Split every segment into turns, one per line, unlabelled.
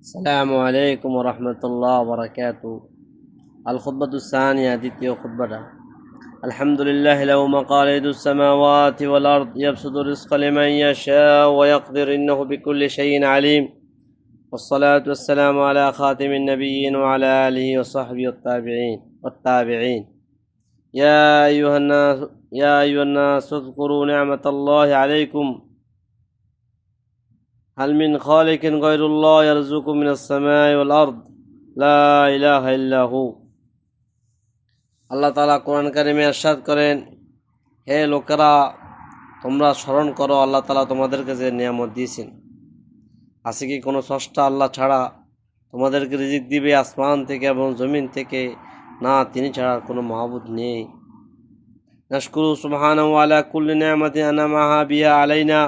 السلام عليكم ورحمة الله وبركاته. الخطبة الثانية দ্বিতীয় খুতবাটা الحمد لله له مقاليد السماوات والأرض يبسط الرزق لمن يشاء ويقدر إنه بكل شيء عليم والصلاة والسلام على خاتم النبيين وعلى آله وصحبه والتابعين يا أيها الناس اذكروا نعمة الله عليكم هل من خالق غير الله يرزقكم من السماء والأرض لا إله إلا هو। আল্লাহ তাআলা কোরআন কারিমে ইরশাদ করেন, হে লোকেরা, তোমরা স্মরণ করো আল্লাহ তাআলা তোমাদেরকে যে নিয়ামত দিয়েছেন। আছে কি কোনো স্রষ্টা আল্লাহ ছাড়া? তোমাদেরকে রিজিক দিবে আসমান থেকে এবং জমিন থেকে, না তিনি ছাড়া কোনো মাহবুদ নেই। নাশকুরু সুবহানাহু ওয়া আলা কুল্লি নিয়ামাতিন আনআমাহা বিহা আলাইনা।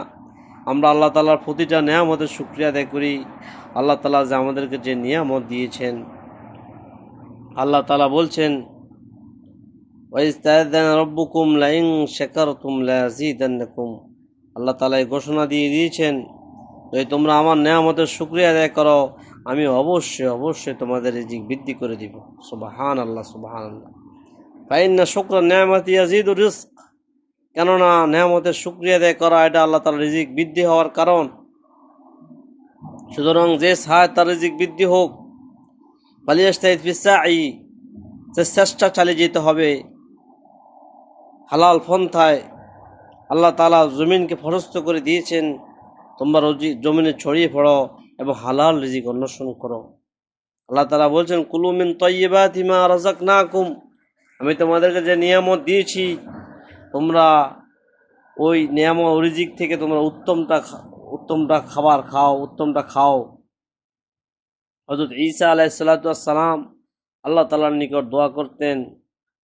আমরা আল্লাহ তাআলার প্রতিটা নিয়ামতের শুকরিয়া আদায় করি। আল্লাহ তাআলা যে আমাদেরকে যে নিয়ামত দিয়েছেন, আল্লাহ তাআলা বলছেন, ওয়াইজ তাআযানা রাব্বুকুম লাইন শাকারতুম লাযীদান্নাকুম। আল্লাহ তাআলা এই ঘোষণা দিয়ে দিয়েছেন, যদি তোমরা আমার নিয়ামতের শুকরিয়া আদায় করো, আমি অবশ্যই তোমাদের রিজিক বৃদ্ধি করে দিব। সুবহানাল্লাহ, সুবহানাল্লাহ। ফাইন্না শুকরা নিয়ামাতি ইয়াজিদুর রিজক। কেননা নিয়ামতের শুকরিয়া আদায় করা এটা আল্লাহ তাআলার রিজিক বৃদ্ধি হওয়ার কারণ। সুতরাং যে চায় তার রিজিক বৃদ্ধি হোক, ফালিয়াজতাহিদ ফিস সাই, যে চেষ্টা চালিয়ে যেতে হবে হালাল পন্থায়। আল্লাহ তাআলা জমিনকে ফরস্ত করে দিয়েছেন, তোমরা জমিনে ছড়িয়ে পড়ো এবং হালাল রিজিক অন্বেষণ করো। আল্লাহ তাআলা বলছেন, কুলু মিন তাইয়্যিবাতি মা রাযাকনাকুম। আমি তোমাদেরকে যে নিয়ামত দিয়েছি, তোমরা ওই নিয়ামত রিজিক থেকে তোমরা উত্তমটা খাবার খাও, উত্তমটা খাও। হযরত ঈসা আলাইহিস সালাতু ওয়াস সালাম আল্লাহ তাআলার নিকট দোয়া করতেন,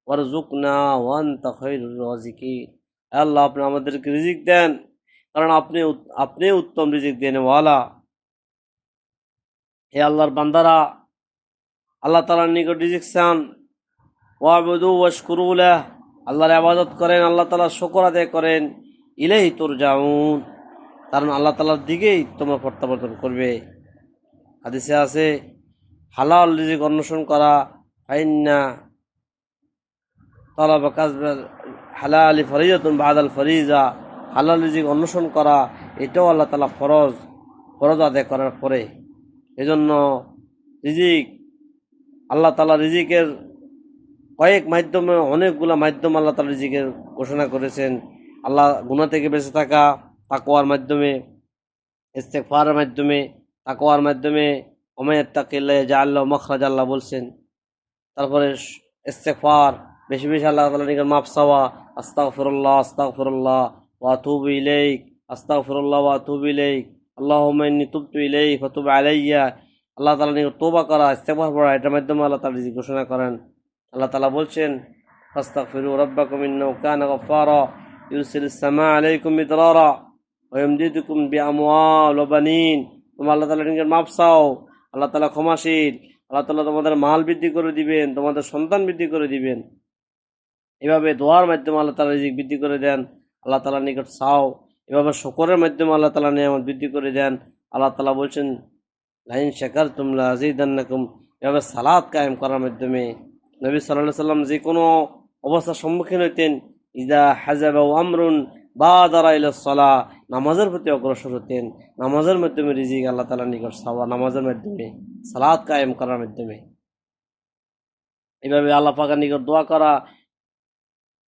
ওয়ারযুকনা ওয়া আনতা খায়রুর রাযিকিন। আল্লাহ, আপনি আমাদেরকে রিজিক দেন, কারণ আপনি উত্তম রিজিক দেনওয়ালা। হে আল্লাহর বান্দারা, আল্লাহ তাআলার নিকট রিজিক চান। ওয়াবুদু ওয়াশকুরু লাহ, আল্লাহর ইবাদত করেন, আল্লাহ তাআলার শুকর আদায় করেন। ইলাইহি তুরজাউন, কারণ আল্লাহ তাআলার দিকেই তোমরা প্রত্যাবর্তন করবে। হাদিসে আছে, হালাল রিজিক অন্বেষণ করা, ফাইন্না তালাবা কাসবাল হালালি ফরিজাতুন বাদাল ফরিজা। হালাল রিজিক অন্বেষণ করা এটাও আল্লাহ তাআলা ফরজ আদায় করার পরে। এজন্য রিজিক, আল্লাহ তাআলা রিজিকের অনেকগুলা মাধ্যম আল্লাহ তাআলা রিজিকের ঘোষণা করেছেন। আল্লাহ গুনাহ থেকে বেঁচে থাকা তাকওয়ার মাধ্যমে, ইস্তেগফারের মাধ্যমে, তাকওয়ার মাধ্যমে। ওয়া ইয়াত্তাকিল্লাহ ইয়াজআল লাহু মাখরাজা, আল্লাহ বলছেন। তারপরে ইস্তেগফার, বেশি বেশি আল্লাহ তাআলার নিকট মাফ চাওয়া, আস্তাগফিরুল্লাহ ওয়া আতুবু ইলাইক, আস্তাগফিরুল্লাহ ওয়া আতুবু ইলাইক, আল্লাহুম্মা ইন্নী তুবতু ইলাইক ফাতুব আলাইয়া। আল্লাহ তাআলার নিকট তওবা করা, ইস্তেগফার পড়া, এটার মাধ্যমে আল্লাহ তাআলা রিজিক ঘোষণা করেন। আল্লাহ তাআলা বলছেন, ফাস্তাগফিরু রাব্বাকুম ইন্নাহু কানা গাফফারা ইউরসিলিস সামা আলাইকুম মিদরারা ওয়া ইমদিদুকুম বিআমওয়াল ওয়া বানিন। তোমরা আল্লাহ তাআলার নিকট মাফ চাও, আল্লাহ তাআলা ক্ষমাশীল। আল্লাহ তাআলা তোমাদের মাল বৃদ্ধি করে দিবেন, তোমাদের সন্তান বৃদ্ধি করে দিবেন। এভাবে দোয়ার মাধ্যমে আল্লাহ তাআলা রিজিক বৃদ্ধি করে দেন। আল্লাহ তাআলার নিকট চাও, এভাবে শুকরের মাধ্যমে আল্লাহ তাআলা নিয়ামত বৃদ্ধি করে দেন। আল্লাহ তাআলা বলছেন, লাইন শাকারতুম লাযীদান্নাকুম। এভাবে সালাত কায়েম করার মাধ্যমে নবী সাল্লাল্লাহু আলাইহি সাল্লাম যে কোনো অবস্থার সম্মুখীন হইতেন, ইযা হাযাবা আমরুন বাদারা ইলাস সালাহ, নামাজের প্রতি অগ্রসর হতেন। নামাজের মাধ্যমে রিজিক আল্লাহ তাআলার নিকট চাওয়া, নামাজের মাধ্যমে, সালাত কায়েম করার মাধ্যমে। এভাবে আল্লাহ পাকের নিকট দোয়া করা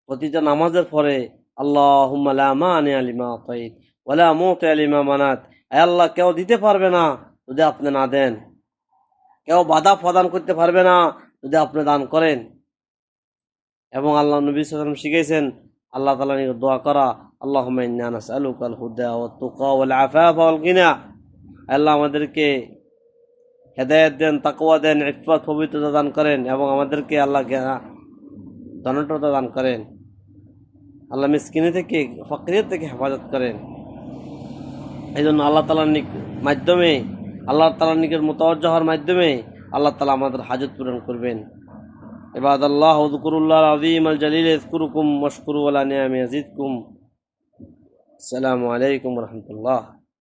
প্রতিটা নামাজের পরে, আল্লাহুম্মা লা মানিআ লিমা আতাইত ওয়া লা মুতিআ লিমা মানাত। হে আল্লাহ, কেউ দিতে পারবে না যদি আপনি না দেন, কেউ বাধা প্রদান করতে পারবে না যদি আপনি দান করেন। এবং আল্লাহ নবী সাল্লাল্লাহু আলাইহি ওয়াসাল্লাম শিখাইছেন আল্লাহ তাআলার নিকট দোয়া করা, আল্লাহুম্মা ইন্না নাসআলুকাল হুদা ওয়াত তুকা ওয়াল আফাফা ওয়াল গিনা। আল্লাহ আমাদেরকে হেদায়েত দেন, তাকওয়া দেন, ইফফত পবিত্রতা দান করেন, এবং আমাদেরকে আল্লাহ ধনটতা দান করেন। আল্লাহ মিসকিনি থেকে, ফকিরিয়ত থেকে হেফাজত করেন। এই জন্য আল্লাহ তাআলার মাধ্যমে, আল্লাহ তাআলার নিকট মুতাওয়াজ্জিহ হওয়ার মাধ্যমে আল্লাহ তাআলা আমাদের হাজত পূরণ করবেন। ইবাদাল্লাহ উযকুরুল্লাহল আযীমাল জালিল ইয়াযকুরুকুম ওয়াশকুরু আলা নিআমিহি ইয়াজিদকুম। আসসালামু আলাইকুম ওয়া রাহমাতুল্লাহ।